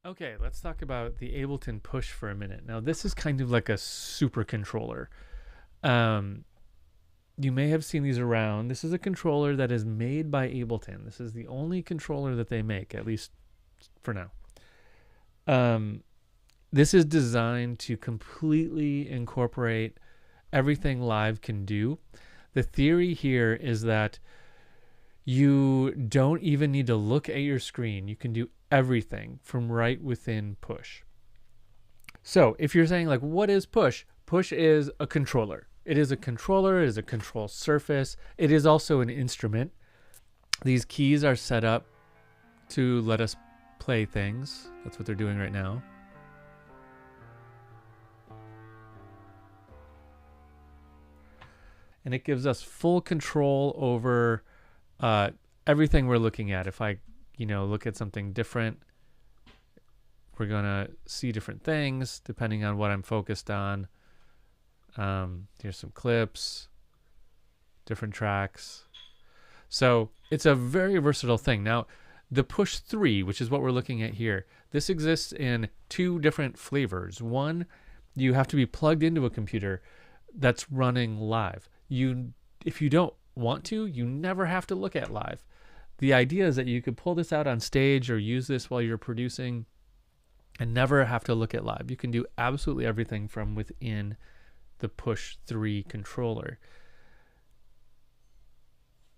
Okay, let's talk about the Ableton Push for a minute. Now, this is kind of like a super controller. Um, you may have seen these around. This is a controller that is made by Ableton. This is the only controller that they make, at least for now. This is designed to completely incorporate everything Live can do. The theory here is that you don't even need to look at your screen. You can do everything from right within Push. So if you're saying like, what is Push? Push is a controller. It is a controller. It is a control surface. It is also an instrument. These keys are set up to let us play things. That's what they're doing right now. And it gives us full control over everything we're looking at. If I, look at something different, we're gonna see different things depending on what I'm focused on. Here's some clips, different tracks. So it's a very versatile thing. Now, the Push 3, which is what we're looking at here, this exists in two different flavors. One, you have to be plugged into a computer that's running live. If you don't want to, you never have to look at live. The idea is that you could pull this out on stage or use this while you're producing and never have to look at live. You can do absolutely everything from within the Push 3 controller.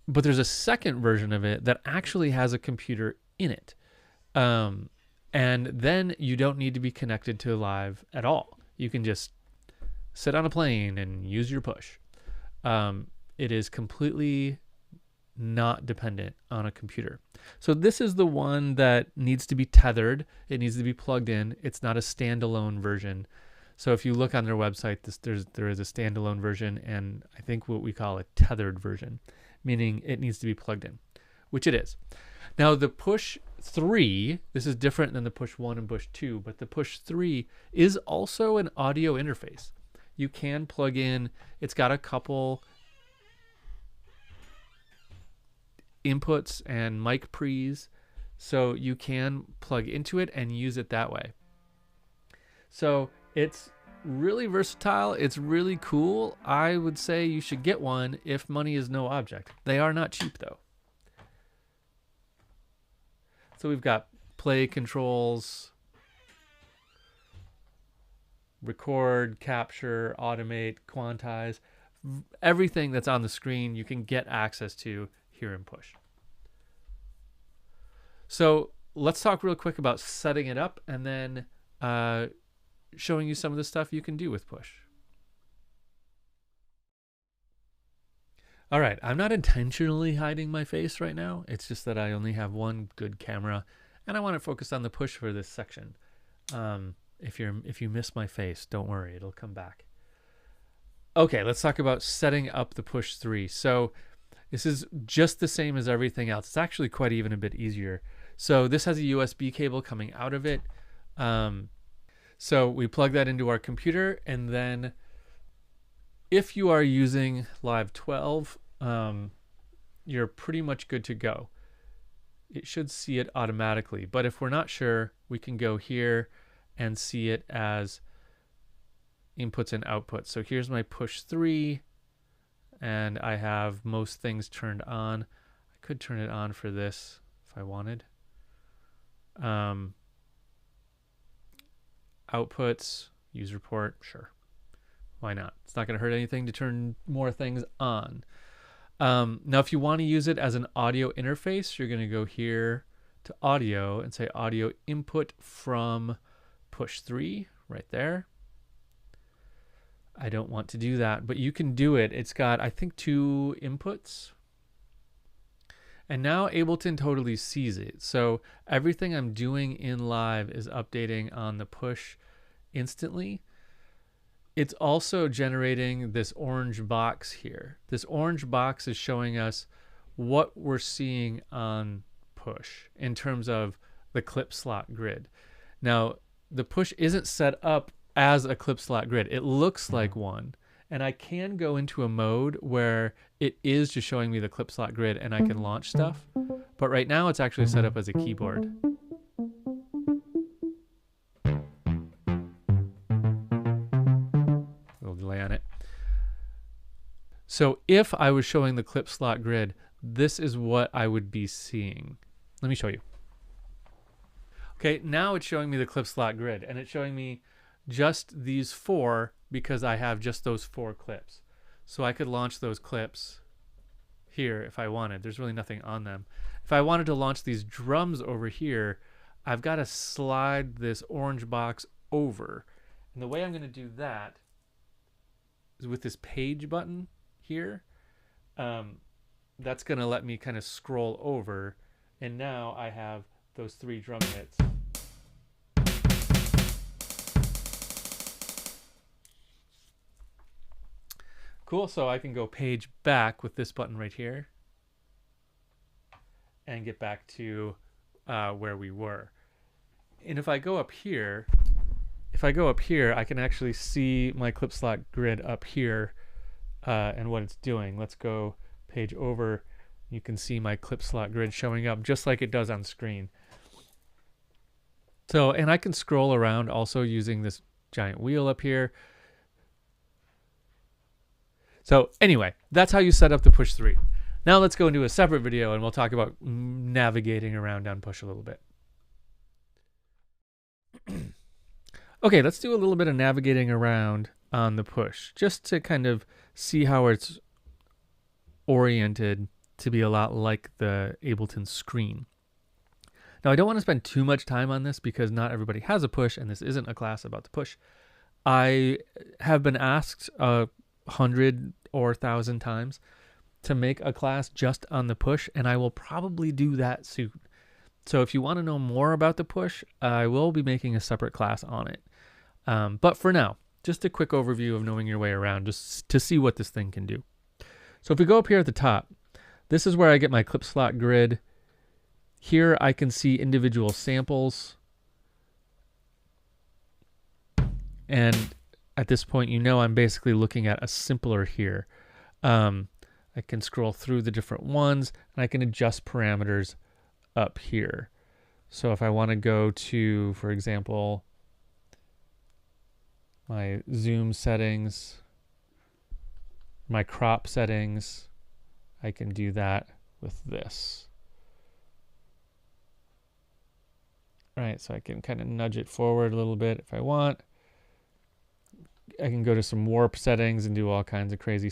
But there's a second version of it that actually has a computer in it. And then you don't need to be connected to live at all. You can just sit on a plane and use your Push. It is completely not dependent on a computer. So this is the one that needs to be tethered. It needs to be plugged in. It's not a standalone version. So if you look on their website, there is a standalone version and I think what we call a tethered version, meaning it needs to be plugged in, which it is. Now the Push 3, this is different than the Push 1 and Push 2, but the Push 3 is also an audio interface. You can plug in, it's got a couple inputs and mic pre's, so you can plug into it and use it that way. So it's really versatile. It's really cool. I would say you should get one if money is no object. They are not cheap though. So we've got play controls, record, capture, automate, quantize, everything that's on the screen you can get access to here in Push. So let's talk real quick about setting it up and then showing you some of the stuff you can do with Push. All right, I'm not intentionally hiding my face right now. It's just that I only have one good camera and I want to focus on the Push for this section. If you miss my face, don't worry, it'll come back. Okay, let's talk about setting up the Push 3. So this is just the same as everything else. It's actually quite even a bit easier. So this has a USB cable coming out of it. So we plug that into our computer, and then if you are using Live 12, you're pretty much good to go. It should see it automatically, but if we're not sure, we can go here and see it as inputs and outputs. So here's my Push 3, and I have most things turned on. I could turn it on for this if I wanted. Outputs, use report, sure. Why not? It's not going to hurt anything to turn more things on. Now, if you want to use it as an audio interface, you're going to go here to audio and say audio input from Push 3 right there. I don't want to do that, but you can do it. It's got, I think, 2 inputs. And now Ableton totally sees it. So everything I'm doing in Live is updating on the Push instantly. It's also generating this orange box here. This orange box is showing us what we're seeing on Push in terms of the clip slot grid. Now, the Push isn't set up as a clip slot grid. It looks like one. And I can go into a mode where it is just showing me the clip slot grid and I can launch stuff. But right now it's actually set up as a keyboard. So if I was showing the clip slot grid, this is what I would be seeing. Let me show you. Okay, now it's showing me the clip slot grid, and it's showing me just these 4 because I have just those 4 clips. So I could launch those clips here if I wanted. There's really nothing on them. If I wanted to launch these drums over here, I've got to slide this orange box over. And the way I'm going to do that is with this page button here. That's going to let me kind of scroll over. And now I have those 3 drum hits. Cool, so I can go page back with this button right here and get back to where we were. And if I go up here, I can actually see my clip slot grid up here and what it's doing. Let's go page over. You can see my clip slot grid showing up just like it does on screen. So, and I can scroll around also using this giant wheel up here. So anyway, that's how you set up the push 3. Now let's go into a separate video and we'll talk about navigating around on push a little bit. Okay, let's do a little bit of navigating around on the push, just to kind of see how it's oriented to be a lot like the Ableton screen. Now, I don't want to spend too much time on this because not everybody has a push, and this isn't a class about the push. I have been asked 100 or 1,000 times to make a class just on the push, and I will probably do that soon. So if you want to know more about the push, I will be making a separate class on it. But for now, just a quick overview of knowing your way around, just to see what this thing can do. So if we go up here at the top, this is where I get my clip slot grid. Here I can see individual samples. And at this point, you know I'm basically looking at a simpler here. I can scroll through the different ones, and I can adjust parameters up here. So if I want to go to, for example, my zoom settings, my crop settings, I can do that with this. All right, so I can kind of nudge it forward a little bit if I want. I can go to some warp settings and do all kinds of crazy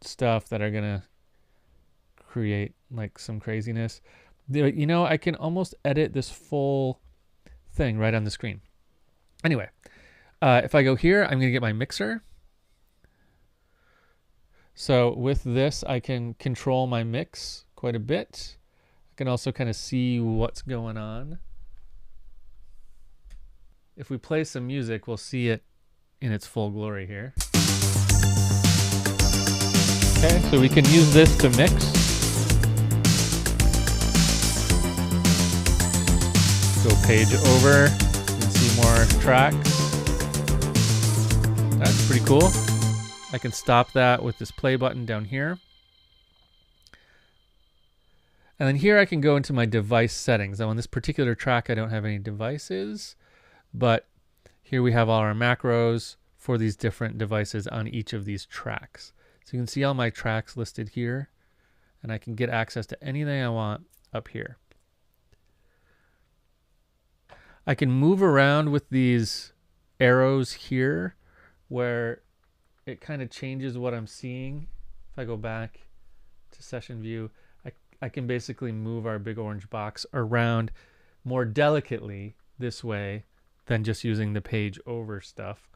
stuff that are gonna create like some craziness. You know, I can almost edit this full thing right on the screen. Anyway, if I go here, I'm gonna get my mixer. So with this, I can control my mix quite a bit. I can also kind of see what's going on. If we play some music, we'll see it in its full glory here. Okay, so we can use this to mix. Go page over, you can see more tracks. That's pretty cool. I can stop that with this play button down here. And then here I can go into my device settings. Now on this particular track, I don't have any devices, but here we have all our macros for these different devices on each of these tracks. So you can see all my tracks listed here, and I can get access to anything I want up here. I can move around with these arrows here where it kind of changes what I'm seeing. If I go back to session view, I can basically move our big orange box around more delicately this way than just using the page over stuff.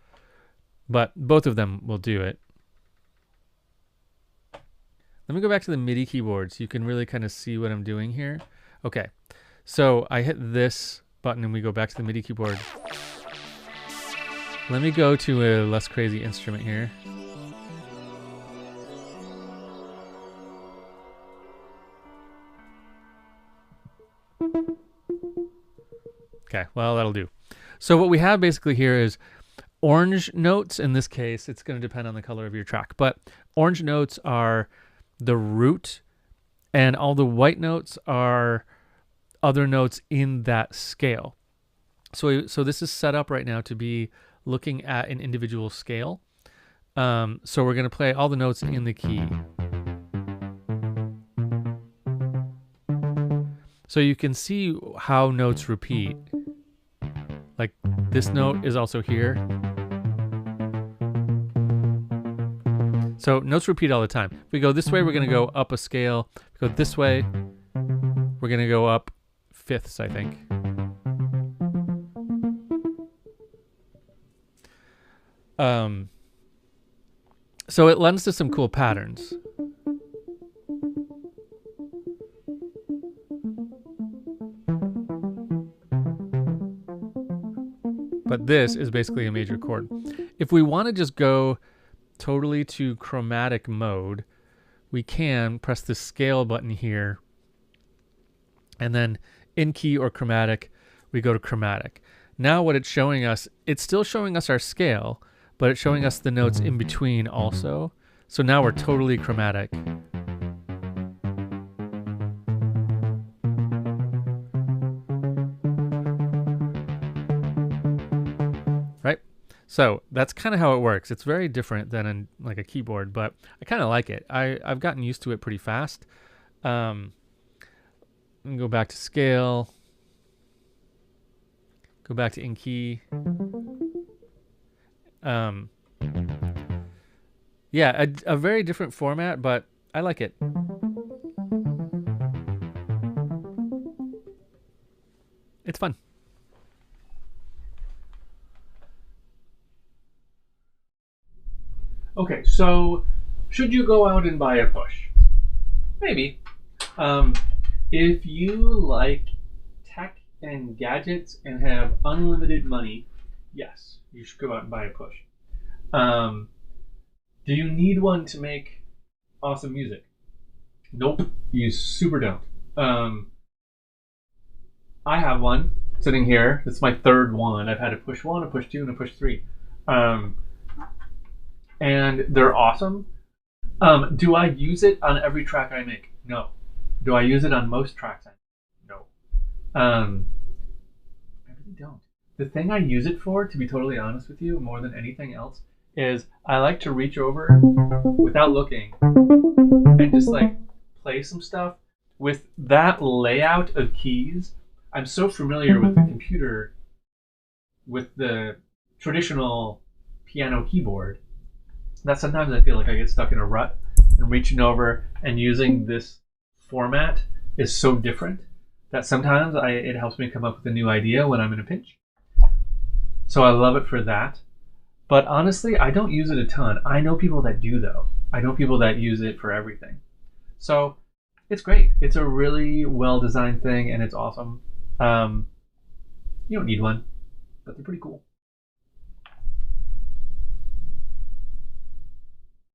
But both of them will do it. Let me go back to the MIDI keyboard so you can really kind of see what I'm doing here. Okay, so I hit this button and we go back to the MIDI keyboard. Let me go to a less crazy instrument here. Okay, well, that'll do. So what we have basically here is orange notes. In this case, it's going to depend on the color of your track, but orange notes are the root, and all the white notes are other notes in that scale. So this is set up right now to be looking at an individual scale. So we're going to play all the notes in the key. So you can see how notes repeat. Like this note is also here. So notes repeat all the time. If we go this way, we're going to go up a scale. If we go this way, we're going to go up fifths, I think. So it lends to some cool patterns. But this is basically a major chord. If we want to just go totally to chromatic mode, we can press the scale button here, and then in key or chromatic, we go to chromatic. Now what it's showing us, it's still showing us our scale, but it's showing us the notes in between also. So now we're totally chromatic. Right? So that's kind of how it works. It's very different than in like a keyboard, but I kind of like it. I've gotten used to it pretty fast. Go back to scale. Go back to in key. Yeah, a very different format, but I like it. It's fun. Okay, so should you go out and buy a push? Maybe. If you like tech and gadgets and have unlimited money, yes, you should go out and buy a push. Do you need one to make awesome music? Nope, you super don't. I have one sitting here. It's my third one. I've had a push 1, a push 2, and a push 3. And they're awesome. Do I use it on every track I make? No. Do I use it on most tracks I make? No. I really don't. The thing I use it for, to be totally honest with you, more than anything else, is I like to reach over without looking and just like play some stuff. With that layout of keys, I'm so familiar with the computer, with the traditional piano keyboard, that sometimes I feel like I get stuck in a rut, and reaching over and using this format is so different that sometimes it helps me come up with a new idea when I'm in a pinch. So I love it for that. But honestly, I don't use it a ton. I know people that do, though. I know people that use it for everything. So it's great. It's a really well-designed thing, and it's awesome. You don't need one, but they're pretty cool.